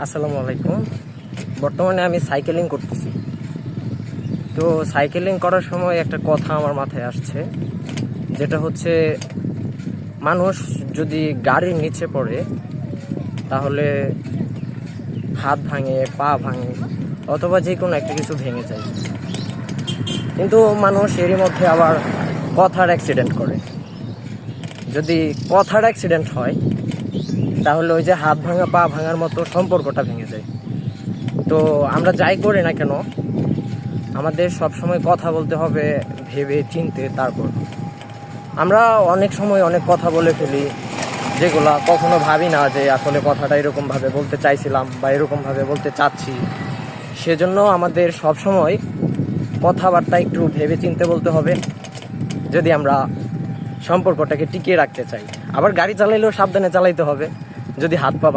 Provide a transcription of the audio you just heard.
আসসালামু আলাইকুম। বর্তমানে আমি সাইকেলিং করতেছি। তো সাইকেলিং করার সময় একটা কথা আমার মাথায় আসছে, যেটা হচ্ছে মানুষ যদি গাড়ির নিচে পড়ে তাহলে হাত ভাঙে, পা ভাঙে, অথবা যে কোনো একটা কিছু ভেঙে যায়। কিন্তু মানুষ এরই মধ্যে আবার কথার অ্যাক্সিডেন্ট করে। যদি কথার অ্যাক্সিডেন্ট হয় তাহলে ওই যে হাত ভাঙা পা ভাঙার মতো সম্পর্কটা ভেঙে যায়। তো আমরা যাই করি না কেন, আমাদের সবসময় কথা বলতে হবে ভেবে চিনতে। তারপর আমরা অনেক সময় অনেক কথা বলে ফেলি, যেগুলা কখনো ভাবি না যে আসলে কথাটা এরকমভাবে বলতে চাইছিলাম বা এরকমভাবে বলতে চাচ্ছি। সেজন্য আমাদের সবসময় কথাবার্তা একটু ভেবে চিনতে বলতে হবে, যদি আমরা সম্পর্কটাকে টিকিয়ে রাখতে চাই। আবার গাড়ি চালাইলেও সাবধানে চালাইতে হবে, যদি হাত পা